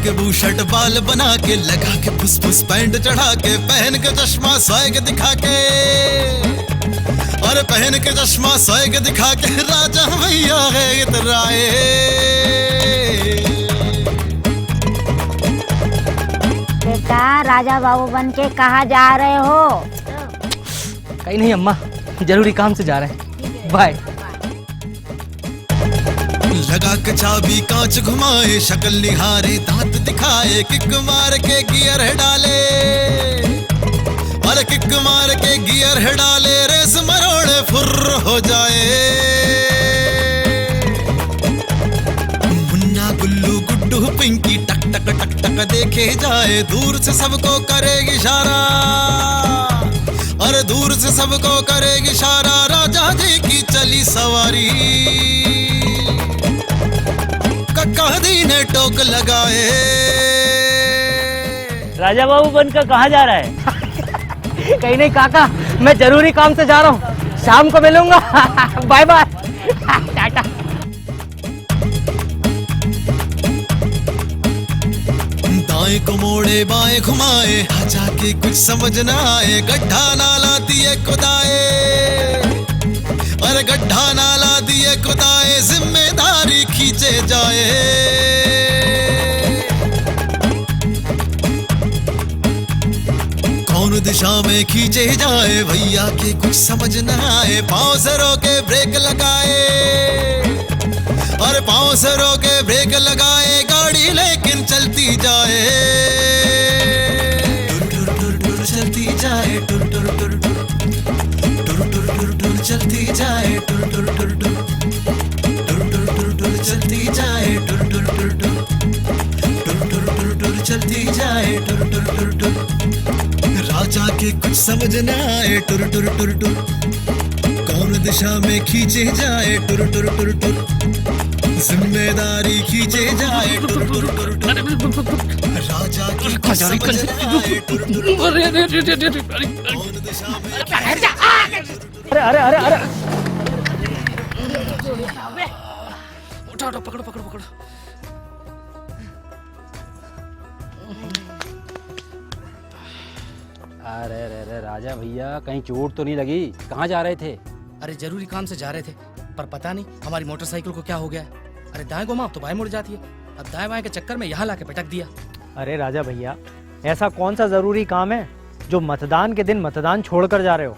के बूशर्ट बाल बना के, लगा के फुस फुस पैंट चढ़ा के, पहन के चश्मा स्वैग दिखा के, और पहन के चश्मा स्वैग दिखा के राजा भैया है इतराए। बेटा राजा बाबू बन के कहाँ जा रहे हो? कहीं नहीं अम्मा, जरूरी काम से जा रहे हैं, बाय। लगा के चाबी कांच घुमाए, शक्ल निहारे दांत दिखाए, किक मार के गियर डाले, और किक मार के गियर डाले, रेस मरोड़े फुर्र हो जाए। मुन्ना गुल्लू गुड्डू पिंकी टक टक टक टक देखे जाए, दूर से सबको करे इशारा, और दूर से सबको करे इशारा, राजा जी की चली सवारी। कक्कादी ने टोक लगाए। राजा बाबू बनकर कहाँ जा रहा है? कहीं नहीं काका, मैं जरूरी काम से जा रहा हूँ, शाम को मिलूंगा। Bye bye, ta-ta. दाएं को मोड़े बाएं घुमाए, राजा के कुछ समझ न आए, गड्ढा नाला दिए खुदाए, अरे गड्ढा नाला दिए खुदाए, जिम्मेदारी खींचे जाए। कौन दिशा में खींचे जाए, भैया के कुछ समझ न आए, पांव से रोके ब्रेक लगाए, और पांव से रोके ब्रेक लगाए, गाड़ी लेकिन चलती जाए। टुर टुर टुर टुर चलती जाए, टुर टुर टुर टुर टुर टुर टुर टुर चलती जाए, टुर टुर टुर टुर टुर टुर टुर टुर चलती जाए, टुर टुर टुर टुर टुर टुर टुर टुर चलती जाए, टुर टुर टुर टुर। राजा के कुछ समझ न आए, टुर टुर टुर टुर, कौन दिशा में खींचे जाए, टुर टुर टुर टुर, जिम्मेदारी खींचे जाए, टुर टुर टुर टुर, राजा की कुछ समझ न आए, टुर टुर टुर, कौन दिशा में अरे अरे अरे अरे, उठा उठा, पकड़ो पकड़ो पकड़ो। अरे अरे अरे राजा भैया, कहीं चोट तो नहीं लगी? कहाँ जा रहे थे? अरे जरूरी काम से जा रहे थे, पर पता नहीं हमारी मोटरसाइकिल को क्या हो गया। अरे दाएं घुमाओ तो बाएं मुड़ जाती है, अब दाएं बाएं के चक्कर में यहाँ लाके पटक दिया। अरे राजा भैया, ऐसा कौन सा जरूरी काम है जो मतदान के दिन मतदान छोड़कर जा रहे हो?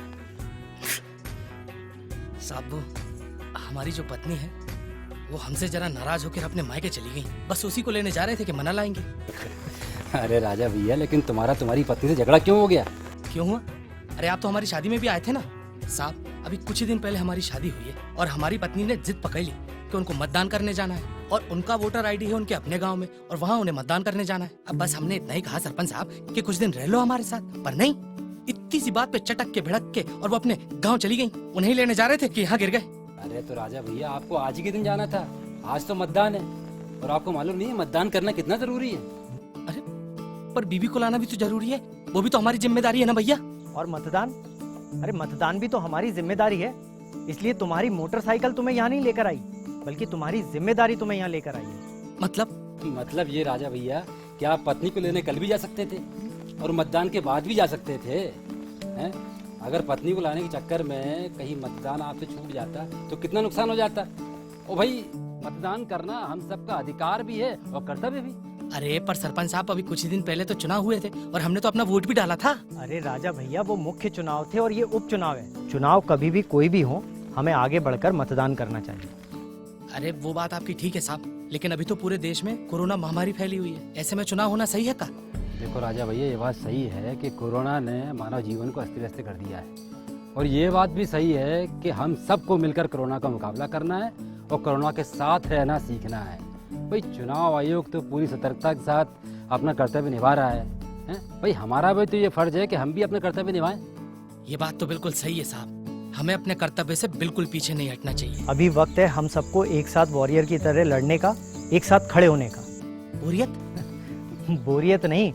साहब वो हमारी जो पत्नी है वो हमसे जरा नाराज होकर अपने मायके चली गई, बस उसी को लेने जा रहे थे कि मना लाएंगे। अरे राजा भैया, लेकिन तुम्हारी पत्नी से झगड़ा क्यों हो गया? क्यों हुआ? अरे आप तो हमारी शादी में भी आए थे ना साहब। अभी कुछ ही दिन पहले हमारी शादी हुई है और हमारी पत्नी ने जिद पकड़ ली कि उनको मतदान करने जाना है, और उनका वोटर आईडी है उनके अपने गांव में, और वहाँ उन्हें मतदान करने जाना है। अब बस हमने इतना ही कहा सरपंच साहब कि कुछ दिन रह लो हमारे साथ, पर नहीं, इतनी सी बात पे चटक के भिड़क के और वो अपने गाँव चली गयी। उन्हें लेने जा रहे थे कि यहाँ गिर गए। अरे तो राजा भैया, आपको आज ही के दिन जाना था, आज तो मतदान है, और आपको मालूम नहीं है मतदान करना कितना जरूरी है? अरे पर बीबी को लाना भी तो जरूरी है, वो भी तो हमारी जिम्मेदारी है ना भैया। और मतदान? अरे मतदान भी तो हमारी जिम्मेदारी है, इसलिए तुम्हारी मोटरसाइकिल तुम्हें यहाँ नहीं लेकर आई, बल्कि तुम्हारी जिम्मेदारी तुम्हें यहाँ लेकर आई है। मतलब ये राजा भैया, क्या आप पत्नी को लेने कल भी जा सकते थे और मतदान के बाद भी जा सकते थे? हैं? अगर पत्नी को लाने के चक्कर में कहीं मतदान आपसे छूट जाता तो कितना नुकसान हो जाता। ओ भाई, मतदान करना हम सबका अधिकार भी है और कर्तव्य भी। अरे पर सरपंच साहब, अभी कुछ ही दिन पहले तो चुनाव हुए थे और हमने तो अपना वोट भी डाला था। अरे राजा भैया, वो मुख्य चुनाव थे और ये उपचुनाव है। चुनाव कभी भी कोई भी हो, हमें आगे बढ़कर मतदान करना चाहिए। अरे वो बात आपकी ठीक है साहब, लेकिन अभी तो पूरे देश में कोरोना महामारी फैली हुई है, ऐसे में चुनाव होना सही है का? देखो राजा भैया, ये बात सही है कि कोरोना ने मानव जीवन को अस्त व्यस्त कर दिया है, और ये बात भी सही है कि हम सबको मिलकर कोरोना का मुकाबला करना है और कोरोना के साथ रहना सीखना है। भाई चुनाव आयोग तो पूरी सतर्कता के साथ अपना कर्तव्य निभा रहा है, भाई हमारा भी तो ये फर्ज है कि हम भी अपना कर्तव्य निभाएं। ये बात तो बिल्कुल सही है साहब, हमें अपने कर्तव्य से बिल्कुल पीछे नहीं हटना चाहिए। अभी वक्त है हम सबको एक साथ वॉरियर की तरह लड़ने का, एक साथ खड़े होने का। बोरियत? बोरियत नहीं,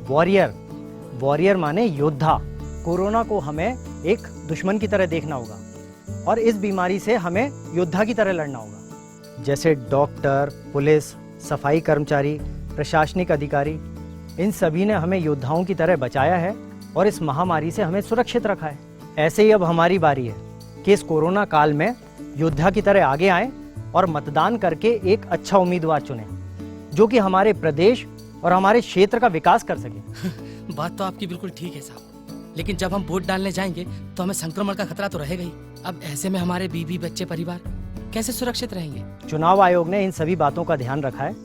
वॉरियर। वॉरियर माने योद्धा। कोरोना को हमें एक दुश्मन की तरह देखना होगा और इस बीमारी से हमें योद्धा की तरह लड़ना होगा। जैसे डॉक्टर, पुलिस, सफाई कर्मचारी, प्रशासनिक अधिकारी, इन सभी ने हमें योद्धाओं की तरह बचाया है और इस महामारी से हमें सुरक्षित रखा है। ऐसे ही अब हमारी बारी है कि इस कोरोना काल में योद्धा की तरह आगे आएं और मतदान करके एक अच्छा उम्मीदवार चुनें जो कि हमारे प्रदेश और हमारे क्षेत्र का विकास कर सके। बात तो आपकी बिल्कुल ठीक है साहब, लेकिन जब हम वोट डालने जाएंगे तो हमें संक्रमण का खतरा तो रहेगा ही। अब ऐसे में हमारे बीवी बच्चे परिवार कैसे सुरक्षित रहेंगे? चुनाव आयोग ने इन सभी बातों का ध्यान रखा है,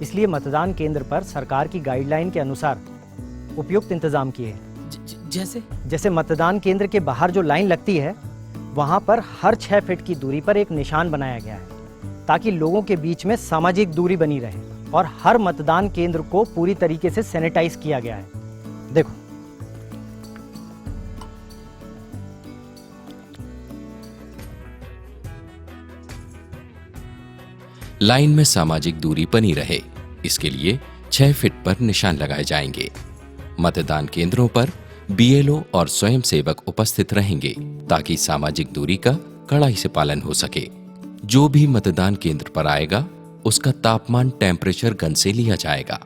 इसलिए मतदान केंद्र पर सरकार की गाइडलाइन के अनुसार उपयुक्त इंतजाम किए हैं। जैसे मतदान केंद्र के बाहर जो लाइन लगती है वहां पर हर 6 फीट की दूरी पर एक निशान बनाया गया है ताकि लोगों के बीच में सामाजिक दूरी बनी रहे, और हर मतदान केंद्र को पूरी तरीके से सैनिटाइज किया गया है। देखो, लाइन में सामाजिक दूरी बनी रहे, इसके लिए 6 फीट पर निशान लगाए जाएंगे। मतदान केंद्रों पर बीएलओ और स्वयंसेवक उपस्थित रहेंगे ताकि सामाजिक दूरी का कड़ाई से पालन हो सके। जो भी मतदान केंद्र पर आएगा उसका तापमान टेम्परेचर गन से लिया जाएगा।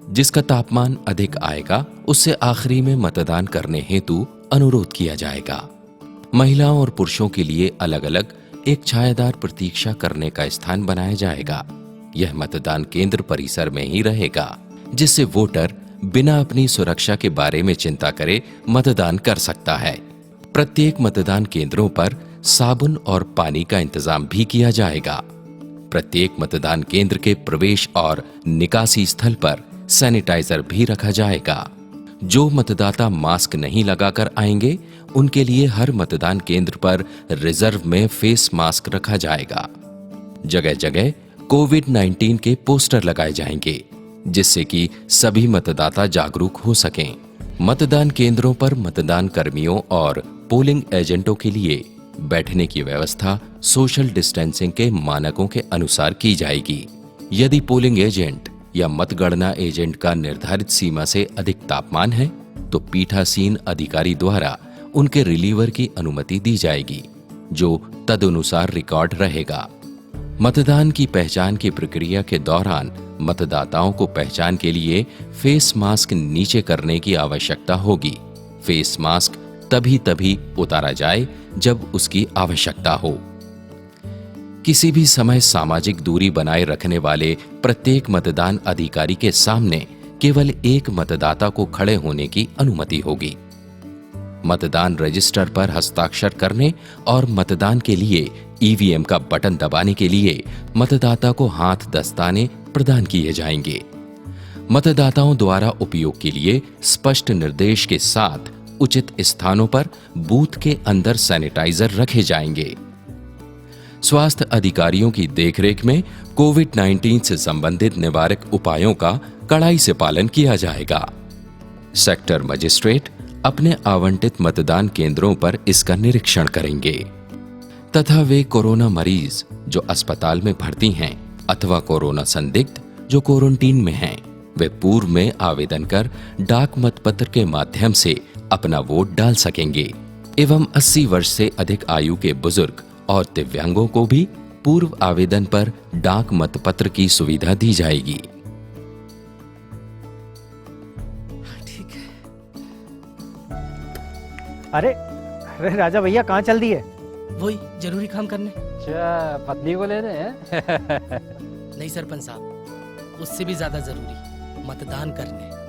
जिसका तापमान अधिक आएगा उससे आखिरी में मतदान करने हेतु अनुरोध किया जाएगा। महिलाओं और पुरुषों के लिए अलग अलग एक छायादार प्रतीक्षा करने का स्थान बनाया जाएगा। यह मतदान केंद्र परिसर में ही रहेगा, जिससे वोटर बिना अपनी सुरक्षा के बारे में चिंता करे मतदान कर सकता है। प्रत्येक मतदान केंद्रों पर साबुन और पानी का इंतजाम भी किया जाएगा। प्रत्येक मतदान केंद्र के प्रवेश और निकासी स्थल पर सैनिटाइजर भी रखा जाएगा। जो मतदाता मास्क नहीं लगाकर आएंगे उनके लिए हर मतदान केंद्र पर रिजर्व में फेस मास्क रखा जाएगा। जगह जगह कोविड-19 के पोस्टर लगाए जाएंगे जिससे कि सभी मतदाता जागरूक हो सकें। मतदान केंद्रों पर मतदान कर्मियों और पोलिंग एजेंटों के लिए बैठने की व्यवस्था सोशल डिस्टेंसिंग के मानकों के अनुसार की जाएगी। यदि पोलिंग एजेंट या मतगणना एजेंट का निर्धारित सीमा से अधिक तापमान है तो पीठासीन अधिकारी द्वारा उनके रिलीवर की अनुमति दी जाएगी, जो तदनुसार रिकॉर्ड रहेगा। मतदान की पहचान की प्रक्रिया के दौरान मतदाताओं को पहचान के लिए फेस मास्क नीचे करने की आवश्यकता होगी। फेस मास्क तभी उतारा जाए जब उसकी आवश्यकता हो। किसी भी समय सामाजिक दूरी बनाए रखने वाले प्रत्येक मतदान अधिकारी के सामने केवल एक मतदाता को खड़े होने की अनुमति होगी। मतदान रजिस्टर पर हस्ताक्षर करने और मतदान के लिए ईवीएम का बटन दबाने के लिए मतदाता को हाथ दस्ताने प्रदान किए जाएंगे। मतदाताओं द्वारा उपयोग के लिए स्पष्ट निर्देश के साथ उचित स्थानों पर बूथ के अंदर सैनिटाइजर रखे जाएंगे। स्वास्थ्य अधिकारियों की देखरेख में कोविड-19 से संबंधित निवारक उपायों का कड़ाई से पालन किया जाएगा। सेक्टर मजिस्ट्रेट अपने आवंटित मतदान केंद्रों पर इसका निरीक्षण करेंगे तथा वे कोरोना मरीज जो अस्पताल में भर्ती हैं अथवा कोरोना संदिग्ध जो क्वारंटीन में हैं, वे पूर्व में आवेदन कर डाक मतपत्र के माध्यम से अपना वोट डाल सकेंगे एवं 80 वर्ष से अधिक आयु के बुजुर्ग और दिव्यांगों को भी पूर्व आवेदन पर डाक मतपत्र की सुविधा दी जाएगी। ठीक है। अरे राजा भैया कहाँ चल दिए? वही जरूरी काम करने। अच्छा, पत्नी को लेने हैं? नहीं सरपंच साहब, उससे भी ज्यादा जरूरी मतदान करने।